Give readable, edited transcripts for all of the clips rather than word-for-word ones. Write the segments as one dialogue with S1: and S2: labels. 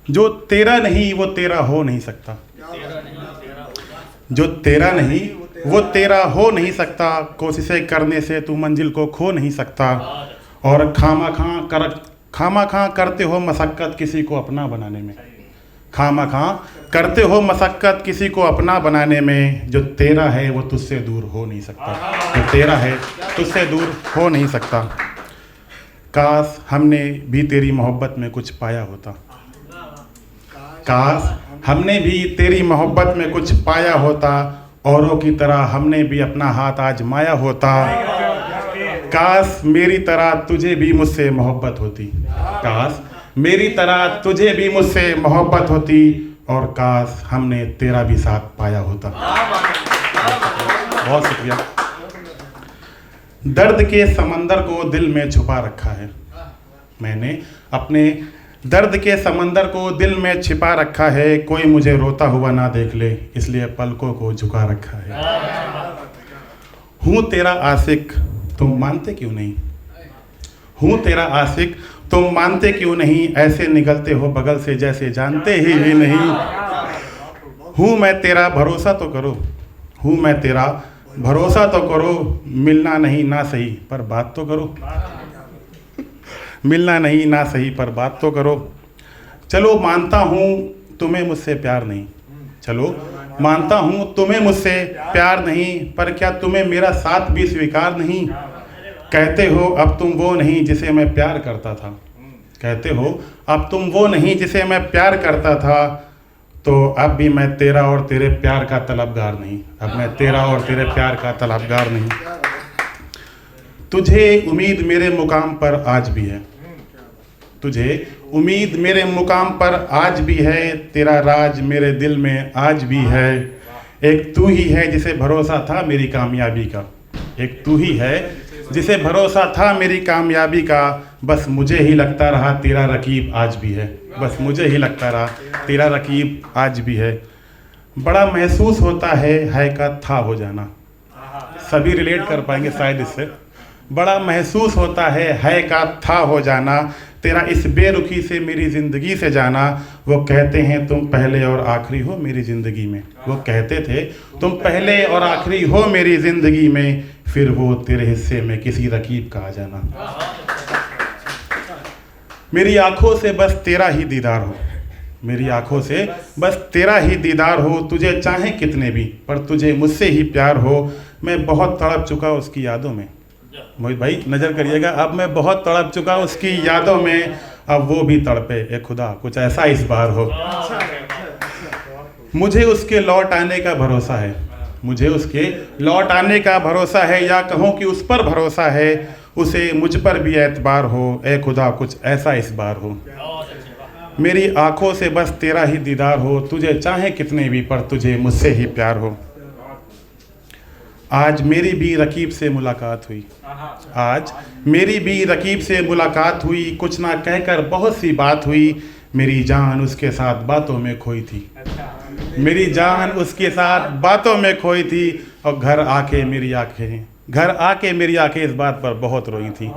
S1: जो तेरा नहीं वो तेरा हो नहीं सकता, जो तेरा नहीं वो तेरा हो नहीं सकता, कोशिशें करने से तू मंजिल को खो नहीं सकता, और खामा खां करते हो मशक्क़त किसी को अपना बनाने में, खामा खां करते हो मशक्क़त किसी को अपना बनाने में, जो तेरा है वो तुझसे दूर हो नहीं सकता, जो तेरा है तुझसे दूर हो नहीं सकता। काश हमने भी तेरी मोहब्बत में कुछ पाया होता, काश हमने भी तेरी मोहब्बत में कुछ पाया होता, औरों की तरह हमने भी अपना हाथ आजमाया होता। काश मेरी तरह तुझे भी मुझसे मोहब्बत होती, काश मेरी तरह तुझे भी मुझसे मोहब्बत होती, और काश हमने तेरा भी साथ पाया होता। बहुत शुक्रिया। दर्द के समंदर को दिल में छुपा रखा है, मैंने अपने दर्द के समंदर को दिल में छिपा रखा है, कोई मुझे रोता हुआ ना देख ले इसलिए पलकों को झुका रखा है। हूँ तेरा आशिक तुम मानते क्यों नहीं, हूँ तेरा आशिक तुम मानते क्यों नहीं, ऐसे निकलते हो बगल से जैसे जानते ही नहीं। हूँ मैं तेरा भरोसा तो करो, हूँ मैं तेरा भरोसा तो करो, मिलना नहीं ना सही पर बात तो करो, मिलना नहीं ना सही पर बात तो करो। चलो मानता हूँ तुम्हें मुझसे प्यार नहीं, चलो मानता हूँ तुम्हें मुझसे प्यार नहीं, पर क्या तुम्हें मेरा साथ भी स्वीकार नहीं। कहते हो अब तुम वो नहीं जिसे मैं प्यार करता था, कहते हो अब तुम वो नहीं जिसे मैं प्यार करता था, तो अब भी मैं तेरा और तेरे प्यार का तलबगार नहीं, अब मैं तेरा और तेरे प्यार का तलबगार नहीं। तुझे उम्मीद मेरे मुकाम पर आज भी है, तुझे उम्मीद मेरे मुकाम पर आज भी है, तेरा राज मेरे दिल में आज भी है। एक तू ही है जिसे भरोसा था मेरी कामयाबी का, एक तू ही है जिसे भरोसा था मेरी कामयाबी का, बस मुझे ही लगता रहा तेरा रकीब आज भी है, बस मुझे ही लगता रहा तेरा रकीब आज भी है। बड़ा महसूस होता है का था हो जाना, सभी रिलेट कर पाएंगे शायद इससे। बड़ा महसूस होता है का था हो जाना, तेरा इस बेरुखी से मेरी ज़िंदगी से जाना। वो कहते हैं तुम पहले और आखिरी हो मेरी ज़िंदगी में, वो कहते थे तुम पहले और आखिरी हो मेरी ज़िंदगी में, फिर वो तेरे हिस्से में किसी रकीब का आ जाना। मेरी आंखों से बस तेरा ही दीदार हो, मेरी आंखों से बस तेरा ही दीदार हो, तुझे चाहे कितने भी पर तुझे मुझसे ही प्यार हो। मैं बहुत तड़प चुका उसकी यादों में, मोहित भाई नज़र करिएगा, अब मैं बहुत तड़प चुका उसकी यादों में, अब वो भी तड़पे ए खुदा कुछ ऐसा इस बार हो। मुझे उसके लौट आने का भरोसा है, मुझे उसके लौट आने का भरोसा है, या कहूँ कि उस पर भरोसा है, उसे मुझ पर भी एतबार हो, ए खुदा कुछ ऐसा इस बार हो। मेरी आंखों से बस तेरा ही दीदार हो, तुझे चाहे कितने भी पर तुझे मुझसे ही प्यार हो। आज मेरी भी रकीब से मुलाकात हुई, आज मेरी भी रकीब से मुलाकात हुई, कुछ ना कहकर बहुत सी बात हुई, मेरी जान उसके साथ बातों में खोई थी, मेरी जान उसके साथ बातों में खोई थी, और घर आके मेरी आंखें इस बात पर बहुत रोई थी।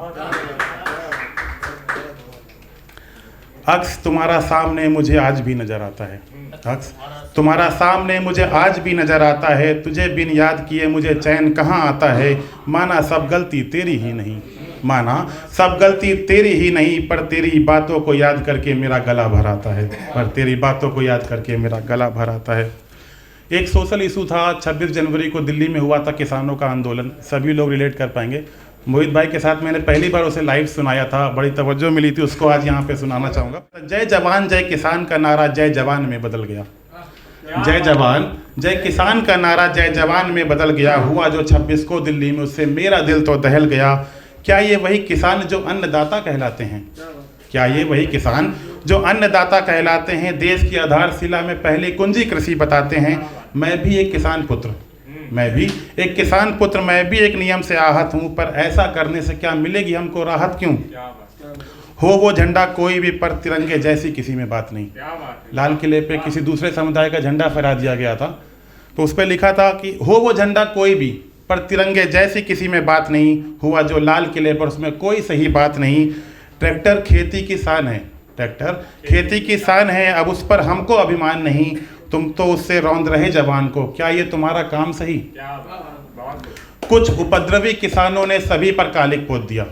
S1: अक्स तुम्हारा सामने मुझे आज भी नजर आता है, अक्स तुम्हारा सामने मुझे आज भी नजर आता है, तुझे बिन याद किए मुझे चैन कहाँ आता है। माना सब गलती तेरी ही नहीं, माना सब गलती तेरी ही नहीं, पर तेरी बातों को याद करके मेरा गला भर आता है, पर तेरी बातों को याद करके मेरा गला भर आता है। एक सोशल इशू था 26 जनवरी को दिल्ली में हुआ था, किसानों का आंदोलन, सभी लोग रिलेट कर पाएंगे। मोहित भाई के साथ मैंने पहली बार उसे लाइव सुनाया था, बड़ी तवज्जो मिली थी, उसको आज यहाँ पे सुनाना चाहूँगा। जय जवान जय किसान का नारा जय जवान में बदल गया, जय जवान जय किसान का नारा जय जवान में बदल गया। हुआ जो 26 को दिल्ली में, उससे मेरा दिल तो दहल गया। क्या ये वही किसान जो अन्नदाता कहलाते हैं, क्या ये वही किसान जो अन्नदाता कहलाते हैं, देश की आधारशिला में पहली कुंजी कृषि बताते हैं। मैं भी एक किसान पुत्र, मैं भी एक किसान पुत्र, मैं भी एक नियम से आहत हूँ, पर ऐसा करने से क्या मिलेगी हमको राहत क्यों। हो वो झंडा कोई भी पर तिरंगे जैसी किसी में बात नहीं। लाल किले पे किसी दूसरे समुदाय का झंडा फहरा दिया गया था, तो उस पर लिखा था कि हो वो झंडा कोई भी पर तिरंगे जैसी किसी में बात नहीं। हुआ जो लाल किले पर, उसमें कोई सही बात नहीं। ट्रैक्टर खेती की शान है, ट्रैक्टर खेती किसान है, अब उस पर हमको अभिमान नहीं, तुम तो उससे रौंद रहे जवान को, क्या ये तुम्हारा काम सही? कुछ उपद्रवी किसानों ने सभी पर कालिक पोत दिया।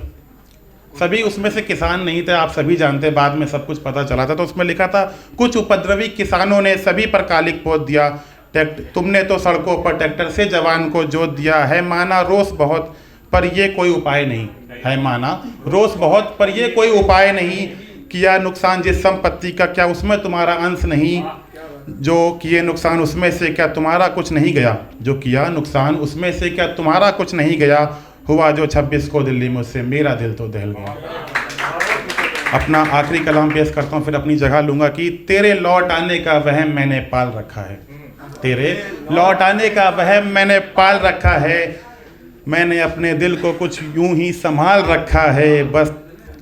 S1: सभी उसमें से किसान नहीं थे, आप सभी जानते, बाद में सब कुछ पता चला था। तो उसमें लिखा था कुछ उपद्रवी किसानों ने सभी पर कालिक पोत दिया, तुमने तो सड़कों पर ट्रैक्टर से जवान को जोत दिया। है माना रोष बहुत पर ये कोई उपाय नहीं, है माना रोष बहुत पर ये कोई उपाय नहीं, किया नुकसान जिस संपत्ति का क्या उसमें तुम्हारा अंश नहीं, जो किए नुकसान उसमें से क्या तुम्हारा कुछ नहीं गया, जो किया नुकसान उसमें से क्या तुम्हारा कुछ नहीं गया, हुआ जो 26 को दिल्ली में उससे मेरा दिल तो दहल गया। अपना आखिरी कलाम पेश करता हूँ, फिर अपनी जगह लूँगा कि तेरे लौट आने का वहम मैंने पाल रखा है, तेरे लौट आने का वहम मैंने पाल रखा है, मैंने अपने दिल को कुछ यूं ही संभाल रखा है, बस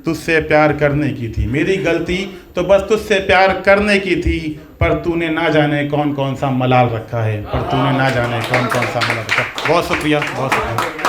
S1: तुझसे प्यार करने की थी मेरी गलती, तो बस तुझसे प्यार करने की थी, पर तूने ना जाने कौन कौन सा मलाल रखा है, पर तूने ना जाने कौन कौन सा मलाल रखा। बहुत शुक्रिया, बहुत शुक्रिया।